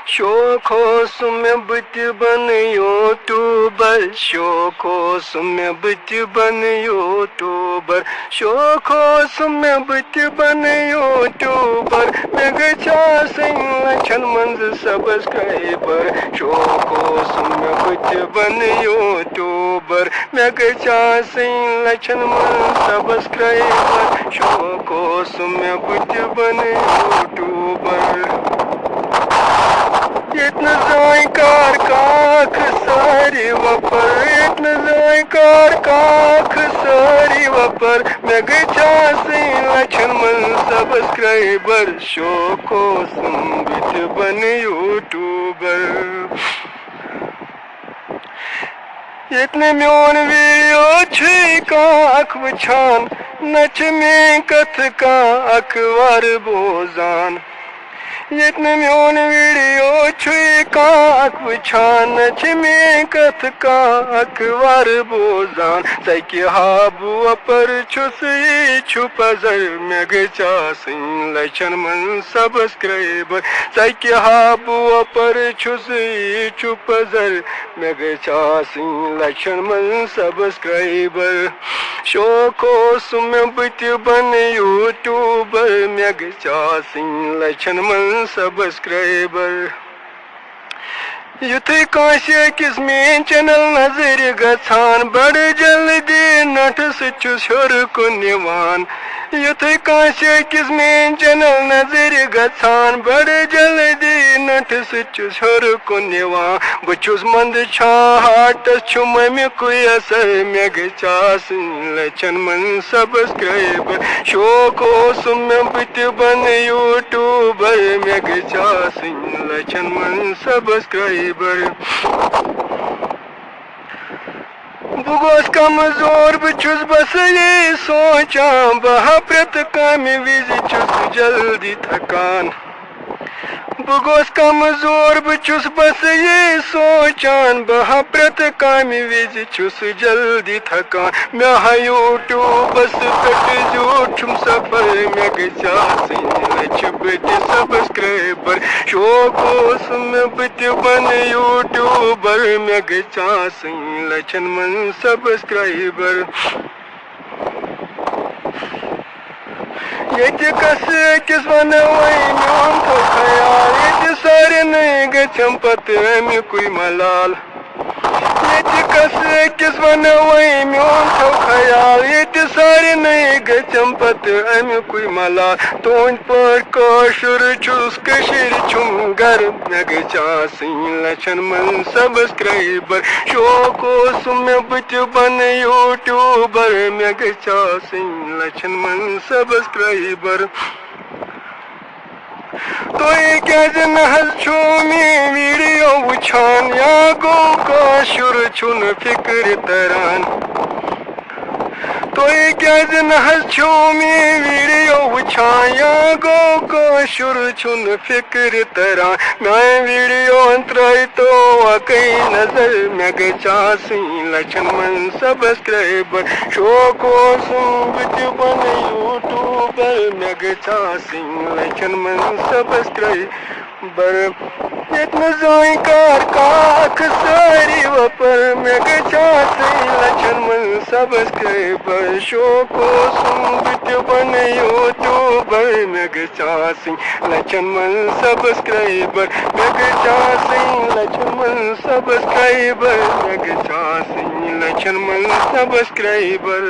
शौखो सुमे बुत बन यूट्यूबर शौखो सुमे बुत बन यूट्यूबर शौखो सुमे बुत बन यूट्यूबर मे गछा सं लछन मंज सब्सक्राइबर शौखो सुमे बुत बन यूट्यूबर मे गछा सं लछन मंज सब्सक्राइबर शौखो सुमे बुत बन यूट्यूबर इतन जायकार काख सारी वपर इतन जायकार काख सारी वपर मैं गचा से लछन मन सब्सक्राइबर शौखो संबित बन यूट्यूबर इतने म्योन वीडियो छुई का अख वछान नच में कथ का अखबार बोजान इतने म्योन वीडियो छुई का अख वछान में कथ का अखबार बोजान सैकि हाबुआ पर छुस छुप जर में गचा सिंह लछन मन सब्सक्राइबर सैकि हाबुआ पर छुस छुप जर में गचा सिंह लछन मन सब्सक्राइबर शौखो सुमे बुत बन यूट्यूबर में गचा सिंह लछन मन सब्सक्राइबर युथे कांसे किस मेन चैनल नजर गछान बड़ जल्दी नठ सचुस हर को निवान युथे कांसे किस मेन चैनल नजर गछान बड़ जल्दी नठ सचुस हर को निवान बचुस मंद छा हाट छुम में कोई असर में गचा सिंह लछन मन सब्सक्राइबर शौखो सुमे बुत बन यूट्यूबर में गचा सिंह लछन मन सब्सक्राइबर बुगोस कमजोर बचुस बस ये सोचा बहा प्रत काम विज चुस जल्दी थकान बुगोस कमजोर बचुस बस ये सोचान बहा प्रत काम विज चुस जल्दी थकान मैं यूट्यूब बस पेट जूठम सफर में गचा सिंह लछ बुत सब्सक्राइबर शौखो सुमे बुत बन यूट्यूबर में गचा सिंह लछन मन सब्सक्राइबर ये कस किस वन वही म्योन थो ख्याल ये सारे नहीं गछम पत में कोई मलाल ये कस किस वन वही म्योन थो ख्याल ये सारे नहीं गछम पत में कोई मलाल तोन पर काशुर चुस कशिर छुम घर में गचा सिंह लछन मन सब्सक्राइबर शौखो सुमे बुत बन यूट्यूबर में गचा सिंह लछन मन सब्सक्राइबर तो ये क्या जन हल छूमी वीडियो वछान या गो काशुर छुन फिक्र तरान तो ये क्या जन हल छूमी वीडियो वछान या गो काशुर छुन फिक्र तरान मैं वीडियो अंतराई तो वाकई नजर में गचा सिंह लछन मन सब्सक्राइबर शौखो सुमे बुत बन यूट्यूबर में गचा सिंह लछन मन सब्सक्राइबर इतने जायकार काख सारी वपर में गचा सिंह लछन मन सब्सक्राइबर शौखो सुमे बुत बन यूट्यूबर में गचा सिंह लछन मन सब्सक्राइबर में गचा सिंह लछन मन सब्सक्राइबर में गचा सिंह लछन मन सब्सक्राइबर